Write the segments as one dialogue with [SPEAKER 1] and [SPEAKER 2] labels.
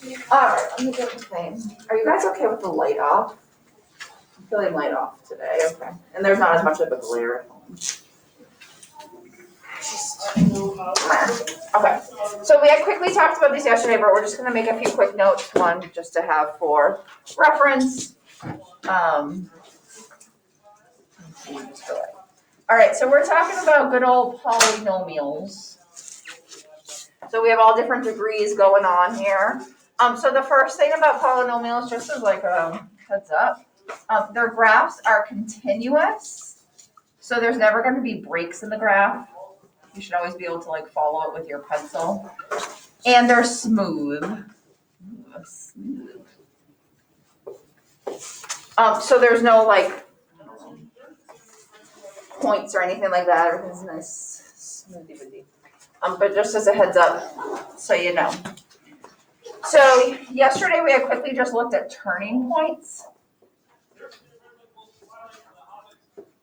[SPEAKER 1] Alright, let me get the thing. Are you guys okay with the light off? I'm feeling light off today, okay. And there's not as much of a glare at home. Okay, so we had quickly talked about this yesterday, but we're just gonna make a few quick notes, one just to have for reference. All right, so we're talking about good old polynomials. So we have all different degrees going on here. So the first thing about polynomials, just as like a heads up, their graphs are continuous. So there's never going to be breaks in the graph. You should always be able to like follow it with your pencil. And they're smooth. So there's no like points or anything like that. Everything's nice, smoothy woody. But just as a heads up, so you know. So yesterday we had quickly just looked at turning points.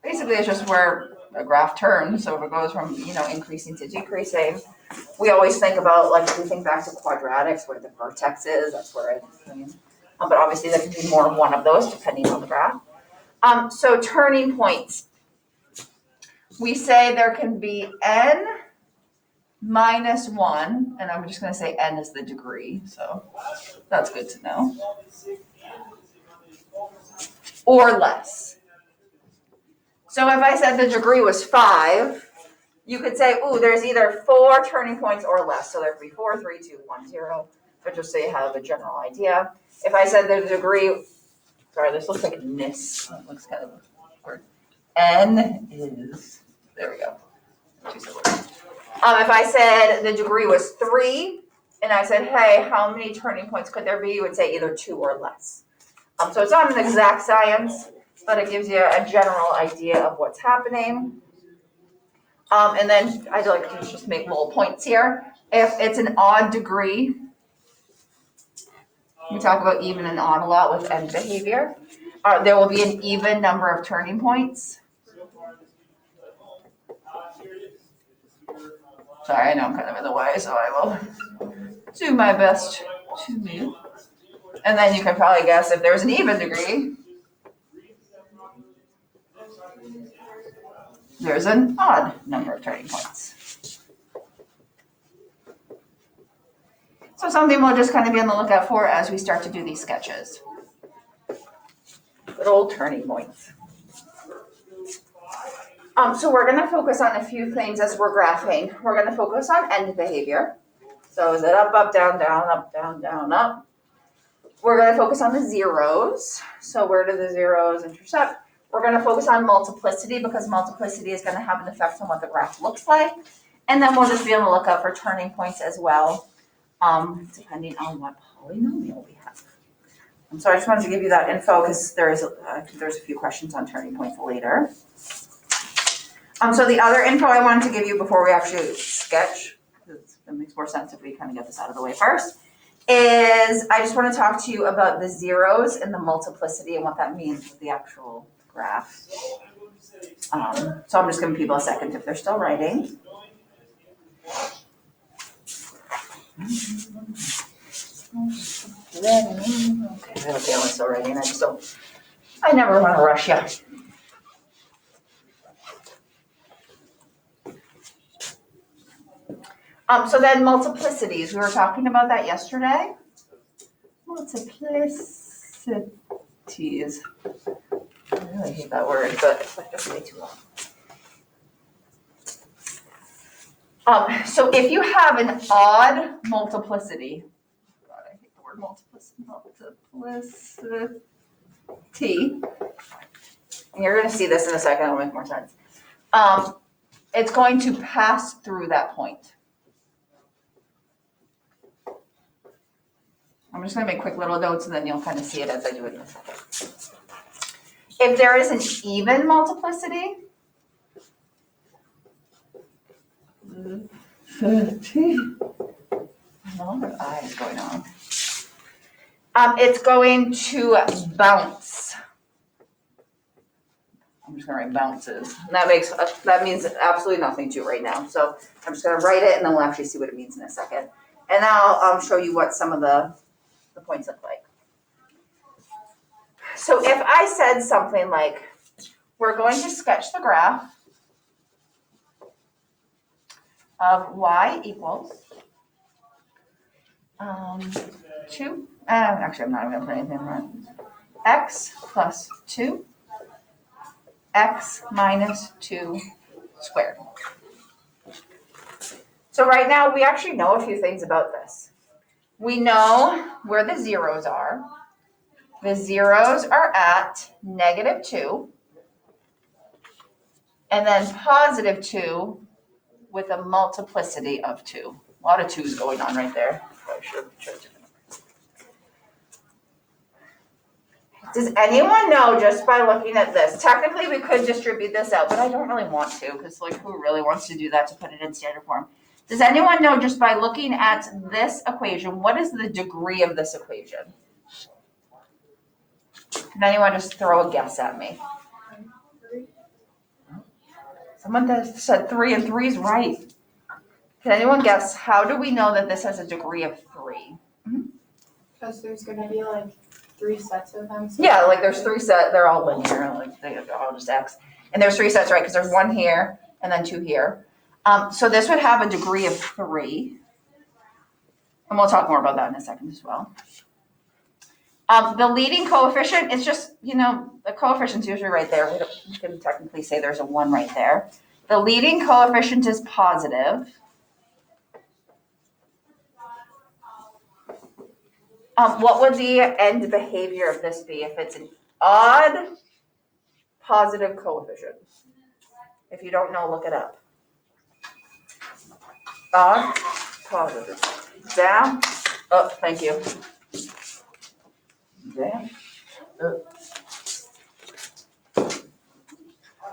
[SPEAKER 1] Basically, it's just where a graph turns. So if it goes from increasing to decreasing, we always think about like if we think back to quadratics, where the vertex is. That's where it. But obviously, there can be more than one of those depending on the graph. So turning points. We say there can be n minus 1, and I'm just going to say n is the degree, so that's good to know, or less. So if I said the degree was 5, you could say, ooh, there's either 4 turning points or less, so there could be 4, 3, 2, 1, 0, but just so you have a general idea. If I said the degree, sorry, this looks like nis, that looks kind of weird. N is, there we go. If I said the degree was 3, and I said, hey, how many turning points could there be? You would say either 2 or less. So it's not an exact science, but it gives you a general idea of what's happening. And then I like to just make little points here. If it's an odd degree, we talk about even and odd a lot with end behavior. There will be an even number of turning points. Sorry, I know I'm kind of in the way, so I will do my best to mute. And then you can probably guess if there's an even degree, there's an odd number of turning points. So something we'll just kind of be on the lookout for as we start to do these sketches. Good old turning points. So we're going to focus on a few things as we're graphing. We're going to focus on end behavior. So is it up, up, down, down, up, down, down, up? We're going to focus on the zeros. So where do the zeros intercept? We're going to focus on multiplicity because multiplicity is going to have an effect on what the graph looks like. And then we'll just be on the lookout for turning points as well, depending on what polynomial we have. So I just wanted to give you that info because there's a few questions on turning points later. So the other info I wanted to give you before we actually sketch, because it makes more sense if we kind of get this out of the way first, is I just want to talk to you about the zeros and the multiplicity and what that means with the actual graph. So I'm just giving people a second if they're still writing. Okay, I have a feeling still writing. I never want to rush you. So then multiplicities, we were talking about that yesterday. Multiplicities. I really hate that word, but it's like just way too long. So if you have an odd multiplicity, God, I hate the word multiplicity, and you're going to see this in a second, it'll make more sense. It's going to pass through that point. I'm just going to make quick little notes and then you'll kind of see it as I do it in a second. If there is an even multiplicity, what I is going on? It's going to bounce. I'm just going to write bounces. And that means absolutely nothing to you right now. So I'm just going to write it and then we'll actually see what it means in a second. And I'll show you what some of the the points look like. So if I said something like, we're going to sketch the graph of y equals 2, actually I'm not even going to put anything on x plus 2, x minus 2 squared. So right now we actually know a few things about this. We know where the zeros are. The zeros are at -2, and then +2 with a multiplicity of 2. A lot of 2's going on right there. I should have chosen. Does anyone know, just by looking at this, technically we could distribute this out, but I don't really want to, because like who really wants to do that to put it in standard form? Does anyone know, just by looking at this equation, what is the degree of this equation? Can anyone just throw a guess at me? Someone that said 3, and 3 is right. Can anyone guess, how do we know that this has a degree of 3?
[SPEAKER 2] Because there's going to be like 3 sets of them. So
[SPEAKER 1] Yeah, like there's 3 sets, they're all linear, like they're all just x. And there's 3 sets, right? Because there's 1 here and then 2 here. So this would have a degree of 3. And we'll talk more about that in a second as well. The leading coefficient is just, the coefficient's usually right there. We can technically say there's a 1 right there. The leading coefficient is positive. What would the end behavior of this be if it's an odd positive coefficient? If you don't know, look it up. Odd positive. Down. Oh, thank you. Down.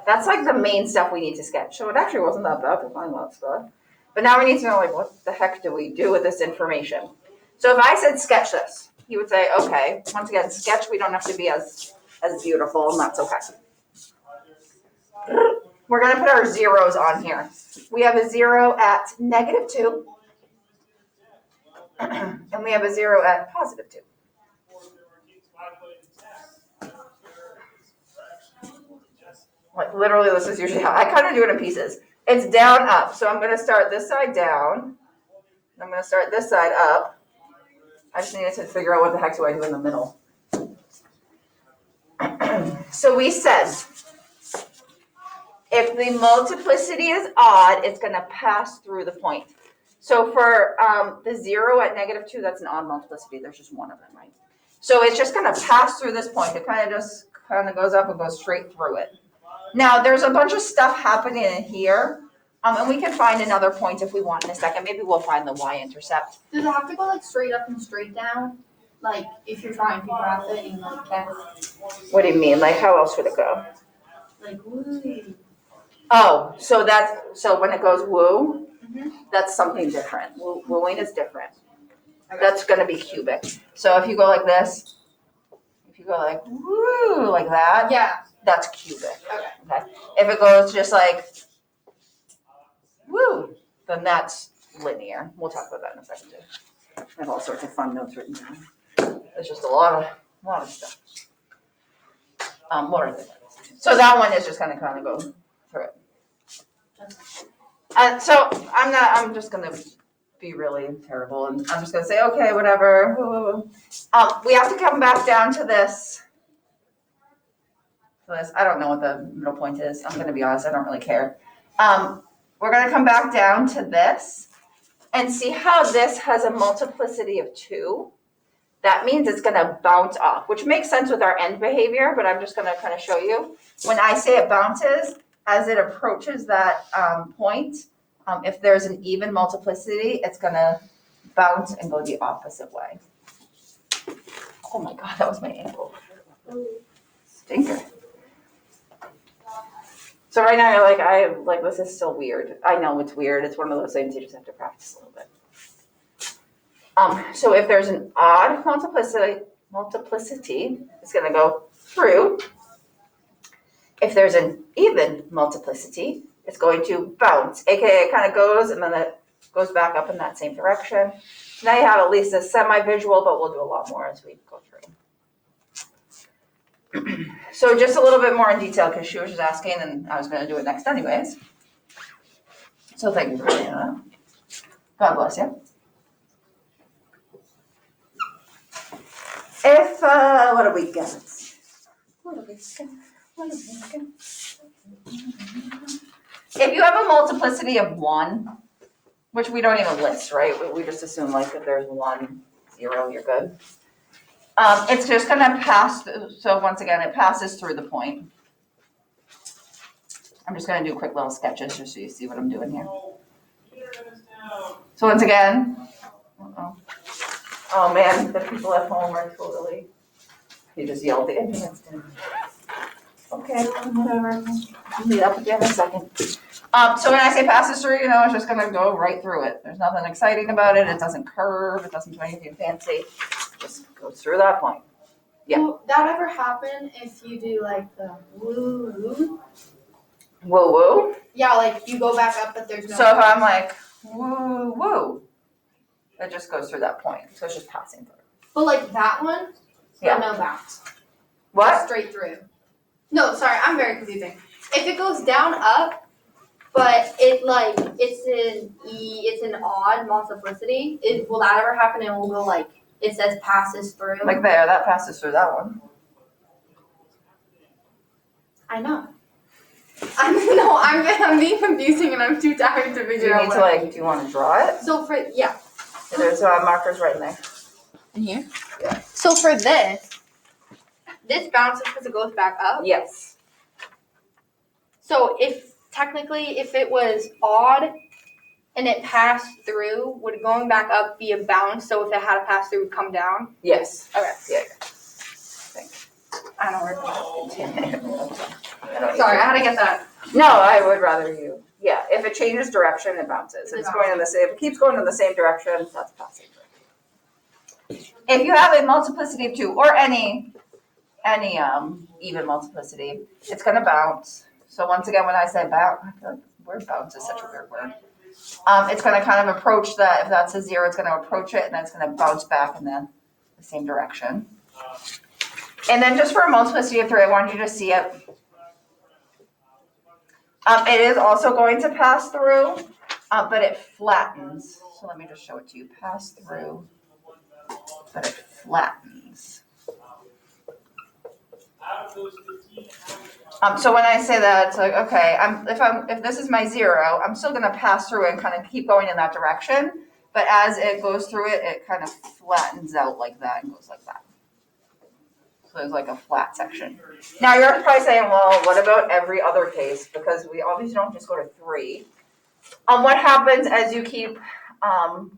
[SPEAKER 1] That's like the main stuff we need to sketch. So it actually wasn't that bad to find that stuff. But now we need to know, like, what the heck do we do with this information? So if I said sketch this, you would say, okay, once again, sketch, we don't have to be as beautiful, and that's okay. We're going to put our zeros on here. We have a 0 at -2, and we have a 0 at +2. Like literally, this is usually how I kind of do it in pieces. It's down, up. So I'm going to start this side down. I'm going to start this side up. I just needed to figure out what the heck do I do in the middle. So we said, if the multiplicity is odd, it's going to pass through the point. So for the 0 at -2, that's an odd multiplicity. There's just one of them, right? So it's just going to pass through this point. It kind of goes up and goes straight through it. Now, there's a bunch of stuff happening in here, and we can find another point if we want in a second. Maybe we'll find the y-intercept.
[SPEAKER 2] Does it have to go like straight up and straight down? Like if you're trying to graph it in like that?
[SPEAKER 1] What do you mean? Like how else would it go?
[SPEAKER 2] Like woo.
[SPEAKER 1] Oh, so when it goes woo, that's something different. Wooing is different.
[SPEAKER 2] Okay.
[SPEAKER 1] That's going to be cubic. So if you go like this, if you go like woo, like that,
[SPEAKER 2] Yeah.
[SPEAKER 1] that's cubic.
[SPEAKER 2] Okay.
[SPEAKER 1] If it goes just like woo, then that's linear. We'll talk about that in a second too. I have all sorts of fun notes written down. There's just a lot of stuff. More of it. So that one is just gonna kind of go through it. So I'm just gonna be really terrible, and I'm just gonna say okay, whatever. We have to come back down to this. So I don't know what the middle point is. I'm gonna be honest, I don't really care. We're gonna come back down to this and see how this has a multiplicity of 2. That means it's gonna bounce off, which makes sense with our end behavior, but I'm just gonna kind of show you. When I say it bounces, as it approaches that point, if there's an even multiplicity, it's gonna bounce and go the opposite way. Oh my God, that was my ankle. Stinker. So right now you're like, this is still weird. I know it's weird. It's one of those things you just have to practice a little bit. So if there's an odd multiplicity, it's going to go through. If there's an even multiplicity, it's going to bounce, aka it kind of goes and then it goes back up in that same direction. Now you have at least a semi-visual, but we'll do a lot more as we go through. So just a little bit more in detail, because she was just asking, and I was gonna do it next anyways. So thank you for doing that. God bless you. If, what do we get? If you have a multiplicity of 1, which we don't even list, right? We just assume like if there's 1, 0, you're good. It's just gonna pass, so once again, it passes through the point. I'm just gonna do quick little sketches just so you see what I'm doing here. So once again, oh man, the people at home are totally, he just yelled the internet's down. Okay, whatever, I'll meet up with you in a second. So when I say passes through, it's just gonna go right through it. There's nothing exciting about it, it doesn't curve, it doesn't do anything fancy, it just goes through that point. Yeah.
[SPEAKER 2] Will that ever happen if you do like the woo?
[SPEAKER 1] Woo woo?
[SPEAKER 2] Yeah, like you go back up, but there's no.
[SPEAKER 1] So if I'm like, woo woo, it just goes through that point, so it's just passing through.
[SPEAKER 2] But like that one,
[SPEAKER 1] yeah,
[SPEAKER 2] no bounce.
[SPEAKER 1] What?
[SPEAKER 2] Straight through. No, sorry, I'm very confusing. If it goes down up, but it's an odd multiplicity, will that ever happen? And will go like it says passes through.
[SPEAKER 1] Like there, that passes through that one.
[SPEAKER 2] I know. I'm being confusing and I'm too tired to figure out.
[SPEAKER 1] Do you want to draw it?
[SPEAKER 2] So
[SPEAKER 1] There's markers right in there.
[SPEAKER 2] In here?
[SPEAKER 1] Yeah.
[SPEAKER 2] So for this bounces because it goes back up?
[SPEAKER 1] Yes.
[SPEAKER 2] So if it was odd and it passed through, would going back up be a bounce? So if it had to pass through, it would come down?
[SPEAKER 1] Yes.
[SPEAKER 2] Okay.
[SPEAKER 1] Yeah.
[SPEAKER 2] I don't know where
[SPEAKER 1] to
[SPEAKER 2] Sorry, I had to get that.
[SPEAKER 1] No, I would rather you. Yeah, if it changes direction, it bounces. If it keeps going in the same direction, that's passing through. If you have a multiplicity of 2 or any even multiplicity, it's gonna bounce. So once again, when I say bounce, I feel like the word bounce is such a weird word. It's gonna kind of approach that. If that's a 0, it's gonna approach it, and then it's gonna bounce back in the same direction. And then just for a multiplicity of 3, I wanted you to see it. It is also going to pass through, but it flattens. So let me just show it to you. Pass through, but it flattens. So when I say that, it's like, okay, if this is my 0, I'm still gonna pass through and kind of keep going in that direction. But as it goes through it, it kind of flattens out like that and goes like that. So there's like a flat section. Now you're probably saying, well, what about every other case? Because we obviously don't just go to 3. What happens as you keep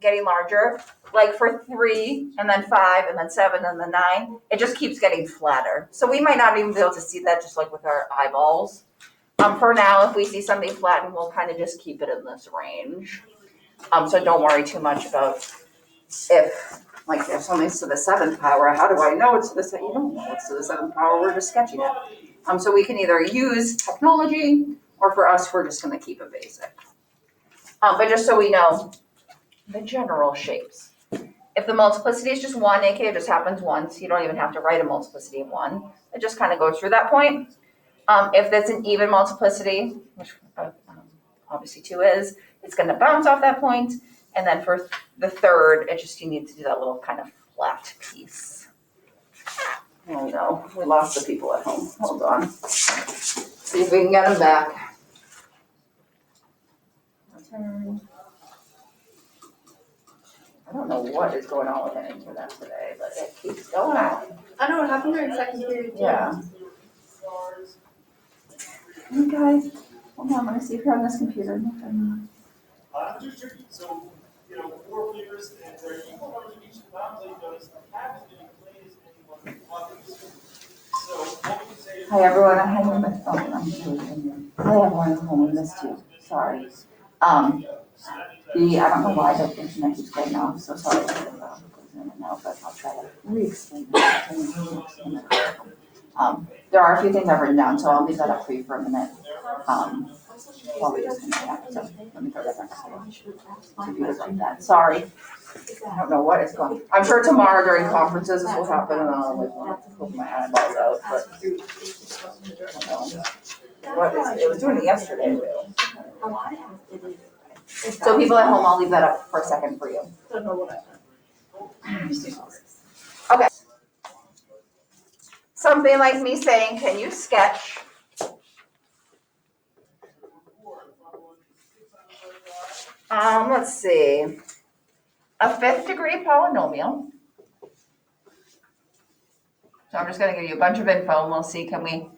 [SPEAKER 1] getting larger? Like for 3, and then 5, and then 7, and then 9, it just keeps getting flatter. So we might not even be able to see that just like with our eyeballs. For now, if we see something flatten, we'll kind of just keep it in this range. So don't worry too much about if something's to the 7th power, how do I know it's to the 7th? You don't know it's to the 7th power, we're just sketching it. So we can either use technology, or for us, we're just gonna keep it basic. But just so we know the general shapes. If the multiplicity is just 1, aka it just happens once, you don't even have to write a multiplicity of 1. It just kind of goes through that point. If that's an even multiplicity, which obviously 2 is, it's gonna bounce off that point. And then for the 3rd, you need to do that little kind of flat piece. Oh no, we lost the people at home. Hold on. See if we can get them back. Return. I don't know what is going on with the internet today, but it keeps going on.
[SPEAKER 2] I know what happened during second period too.
[SPEAKER 1] Yeah. Hey guys, hold on, let me see if you're on this computer.
[SPEAKER 3] So, 4 players and there are equal numbers of each non-play bonus. The cap is going to play as anyone others. So, what we can say is.
[SPEAKER 1] Hi everyone, I'm home with my phone. I'm doing it. Hi everyone, I'm home with this too. Sorry. I don't know why the internet keeps going off, so sorry if it goes in and out, but I'll try to re-explain it. There are a few things I've written down, so I'll leave that up for you for a minute. While we just connect, so let me go back to do it like that. Sorry. I don't know what is going, I'm sure tomorrow during conferences this will happen and I'll like want to poke my eyeballs out, but I don't know. What is, it was doing it yesterday too. So people at home, I'll leave that up for a second for you. Okay. Something like me saying, can you sketch let's see, a 5th degree polynomial. So I'm just gonna give you a bunch of info and we'll see, can we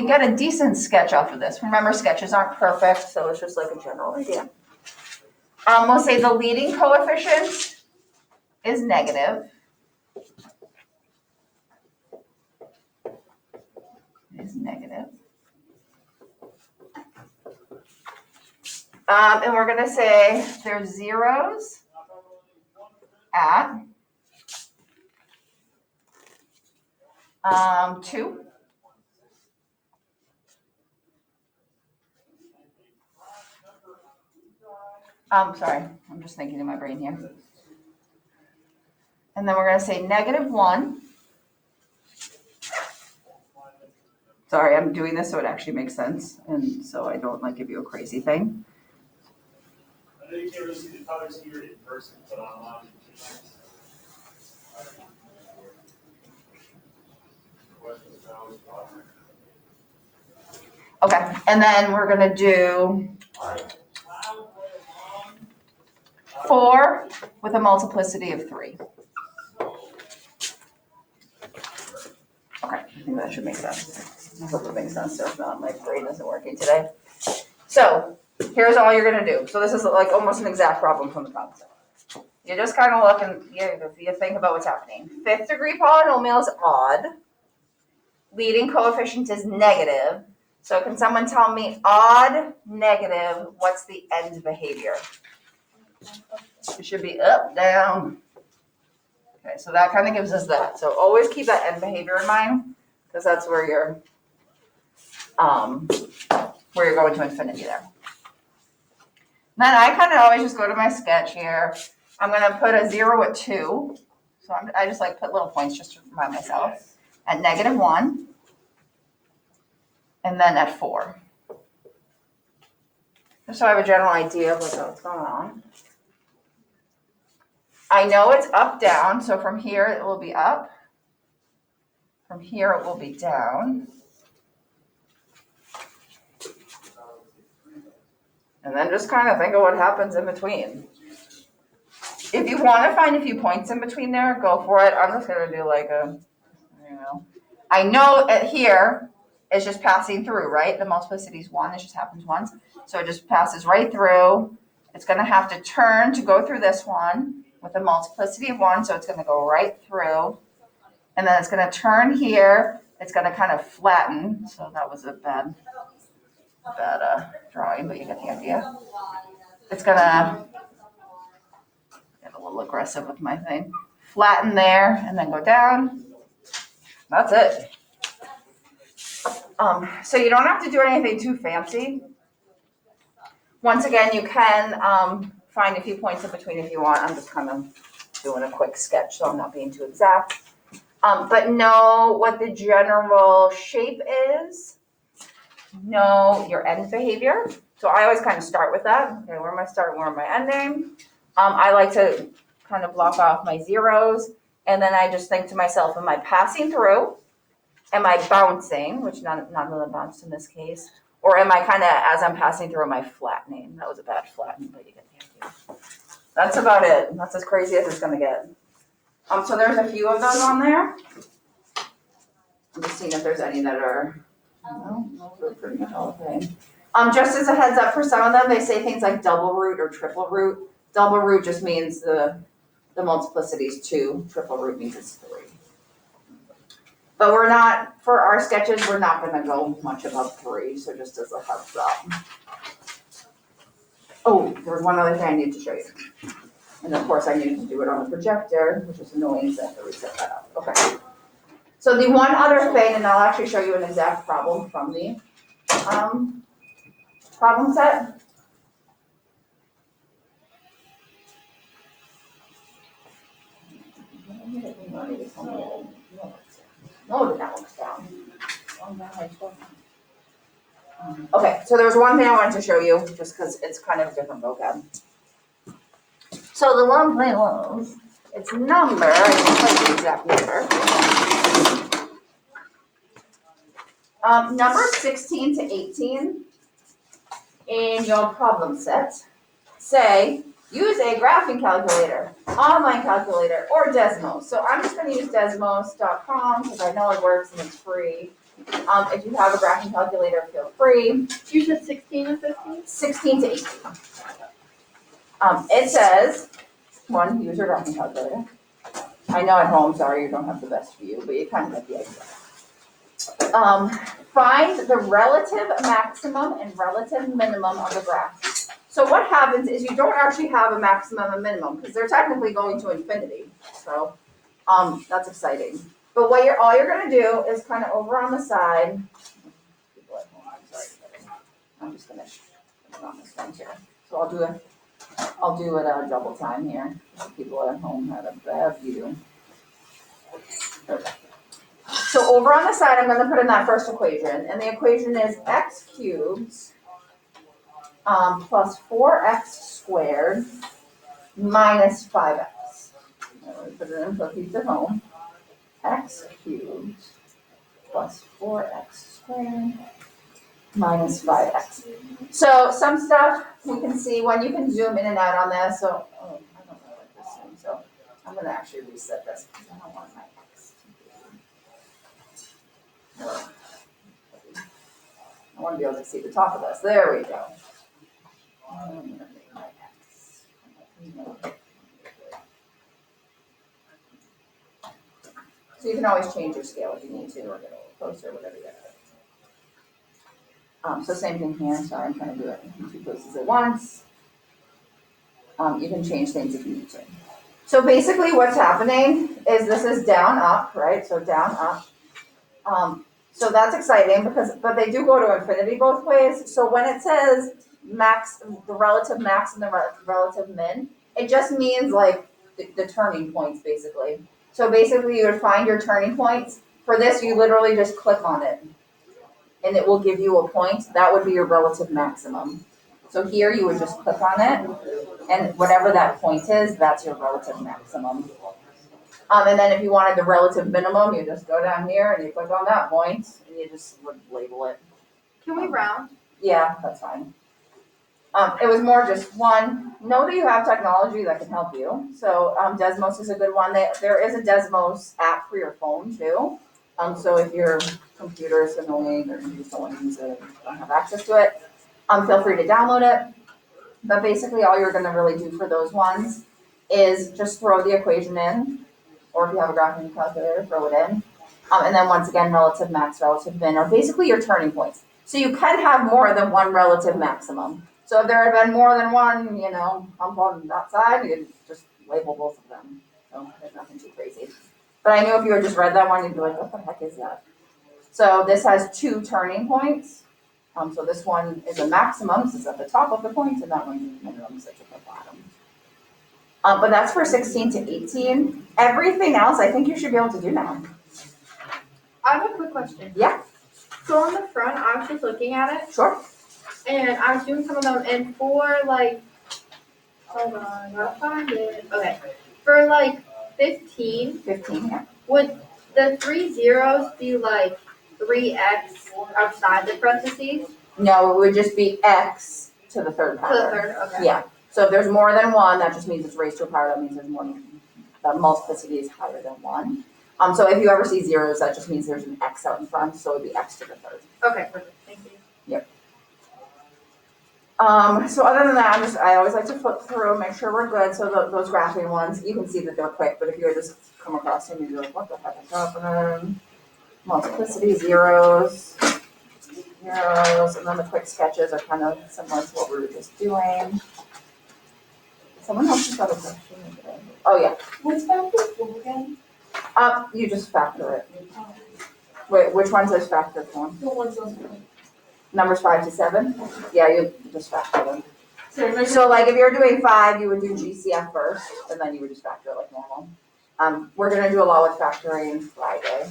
[SPEAKER 1] get a decent sketch off of this? Remember, sketches aren't perfect, so it's just like a general idea. We'll say the leading coefficient is negative. Is negative. And we're gonna say there's zeros at 2. Sorry, I'm just thinking in my brain here. And then we're gonna say -1. Sorry, I'm doing this so it actually makes sense, and so I don't like give you a crazy thing.
[SPEAKER 3] I know you can't really see the colors here in person, but online you can.
[SPEAKER 1] Okay, and then we're gonna do 4 with a multiplicity of 3. Okay, I think that should make sense. I hope it makes sense, so if not, my brain isn't working today. So, here's all you're gonna do. So this is like almost an exact problem from the problem set. You just kind of look and you think about what's happening. 5th degree polynomial is odd. Leading coefficient is negative. So can someone tell me odd, negative, what's the end behavior? It should be up, down. Okay, so that kind of gives us that. So always keep that end behavior in mind, because that's where you're going to infinity there. Then I kind of always just go to my sketch here. I'm going to put a 0 at 2. So I just like put little points just to remind myself. At -1. And then at 4. Just so I have a general idea of what's going on. I know it's up, down, so from here it will be up. From here it will be down. And then just kind of think of what happens in between. If you want to find a few points in between there, go for it. I'm just going to do like I know at here it's just passing through, right? The multiplicity is 1, it just happens once. So it just passes right through. It's going to have to turn to go through this one with a multiplicity of 1, so it's going to go right through. And then it's going to turn here. It's going to kind of flatten. So that was a bad drawing, but you get the idea. It's going to get a little aggressive with my thing. Flatten there and then go down. That's it. So you don't have to do anything too fancy. Once again, you can find a few points in between if you want. I'm just kind of doing a quick sketch, so I'm not being too exact. But know what the general shape is. Know your end behavior. So I always kind of start with that. Okay, where am I starting? Where am I ending? I like to kind of block off my zeros. And then I just think to myself, am I passing through? Am I bouncing, which none of them bounced in this case? Or am I kind of, as I'm passing through, am I flattening? That was a bad flatten, but you get the idea. That's about it. That's as crazy as it's going to get. So there's a few of those on there. I'm just seeing if there's any that are, no, they're pretty much all okay. Just as a heads up for some of them, they say things like double root or triple root. Double root just means the multiplicity is 2. Triple root means it's 3. But we're not, for our sketches, we're not going to go much above 3, so just as a heads up. Oh, there's one other thing I need to show you. And of course, I need to do it on the projector, which is annoying, so I have to reset that up. Okay. So the one other thing, and I'll actually show you an exact problem from the problem set. No, maybe tell me that. No, that looks down. Oh, no, I told you. Okay, so there was one thing I wanted to show you, just because it's kind of a different vocab. So the one thing was, it's number, I don't like the exact number. Number 16 to 18 in your problem set say, use a graphing calculator, online calculator, or Desmos. So I'm just going to use desmos.com because I know it works and it's free. If you have a graphing calculator, feel free.
[SPEAKER 2] You said 16 and 15?
[SPEAKER 1] 16 to 18. It says, one, use your graphing calculator. I know at home, sorry, you don't have the best view, but you kind of get the idea. Find the relative maximum and relative minimum of the graph. So what happens is you don't actually have a maximum and minimum because they're technically going to infinity. So that's exciting. But what all you're going to do is kind of over on the side. People at home, I'm sorry. I'm just going to put it on this one here. So I'll do it at a double time here. People at home had a bad view. Okay. So over on the side, I'm going to put in that first equation, and the equation is x cubed plus 4x squared minus 5x. Put it in for people at home. X cubed plus 4x squared minus 5x. So some stuff we can see when you can zoom in and out on this. So I don't know what this is. So I'm going to actually reset this because I don't want my x to be. I want to be able to see the top of this. There we go. I'm going to make my x. So you can always change your scale if you need to, or get a little closer, whatever you got. So same thing here. Sorry, I'm trying to do it in two places at once. You can change things if you need to. So basically what's happening is this is down, up, right? So down, up. So that's exciting but they do go to infinity both ways. So when it says max, the relative max and the relative min, it just means like the turning points basically. So basically you would find your turning points. For this, you literally just click on it and it will give you a point. That would be your relative maximum. So here you would just click on it and whatever that point is, that's your relative maximum. And then if you wanted the relative minimum, you just go down here and you click on that point and you just would label it.
[SPEAKER 2] Can we round?
[SPEAKER 1] Yeah, that's fine. It was more just one, know that you have technology that can help you. So Desmos is a good one. There is a Desmos app for your phone too. So if your computer is annoying or you just don't want to use it, don't have access to it, feel free to download it. But basically all you're gonna really do for those ones is just throw the equation in, or if you have a graphing calculator, throw it in. And then once again, relative max, relative min are basically your turning points. So you can have more than one relative maximum. So if there had been more than one, hump on that side, you could just label both of them. So there's nothing too crazy. But I knew if you had just read that one, you'd be like, what the heck is that? So this has two turning points. So this one is a maximum, this is at the top of the point, and that one is a minimum, so it's at the bottom. But that's for 16 to 18. Everything else, I think you should be able to do now.
[SPEAKER 2] I have a quick question.
[SPEAKER 1] Yeah.
[SPEAKER 2] So on the front, I was just looking at it.
[SPEAKER 1] Sure.
[SPEAKER 2] And I was doing some of them, and for like, hold on, I gotta find it. Okay. For like 15,
[SPEAKER 1] 15, yeah.
[SPEAKER 2] would the 3 zeros be like 3x outside the parentheses?
[SPEAKER 1] No, it would just be x to the third power.
[SPEAKER 2] To the third, okay.
[SPEAKER 1] Yeah. So if there's more than one, that just means it's raised to a power. That means there's more than, the multiplicity is higher than one. So if you ever see zeros, that just means there's an x out in front, so it would be x to the third.
[SPEAKER 2] Okay, perfect. Thank you.
[SPEAKER 1] Yep. So other than that, I always like to flip through, make sure we're good. So those graphing ones, you can see that they're quick, but if you just come across them, you're like, what the heck is happening? Multiplicity, zeros, and then the quick sketches are kind of similar to what we were just doing. Someone else has got a question. Oh yeah.
[SPEAKER 4] What's factor form again?
[SPEAKER 1] You just factor it. Wait, which one says factor form?
[SPEAKER 4] The ones on
[SPEAKER 1] Numbers 5 to 7? Yeah, you just factor them.
[SPEAKER 4] the.
[SPEAKER 1] So like if you're doing 5, you would do GCF first, and then you would just factor it like normal. We're gonna do a lot with factoring Friday.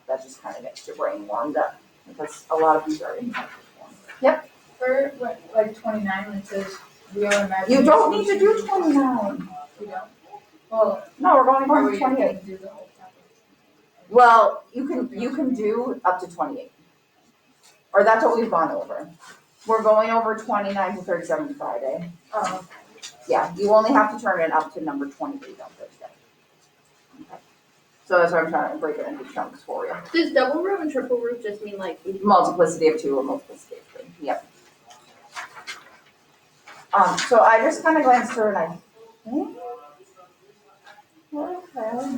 [SPEAKER 1] That just kind of gets your brain warmed up because a lot of these are in factor form.
[SPEAKER 4] For what, like 29, when it says we are imagining.
[SPEAKER 1] You don't need to do 29.
[SPEAKER 4] We don't. Well,
[SPEAKER 1] No, we're going
[SPEAKER 4] are
[SPEAKER 1] on
[SPEAKER 4] we
[SPEAKER 1] 28.
[SPEAKER 4] gonna do the whole topic?
[SPEAKER 1] Well, you can do up to 28. Or that's what we've gone over. We're going over 29 to 37 Friday.
[SPEAKER 4] Oh,
[SPEAKER 1] Yeah, you only have to turn it up to number 28 on Thursday. Okay. So that's why I'm trying to break it into chunks for you.
[SPEAKER 2] Does double root and triple root just mean like?
[SPEAKER 1] Multiplicity of 2 or multiplicity of 3. Yep. So I just kind of glanced through and I think, okay.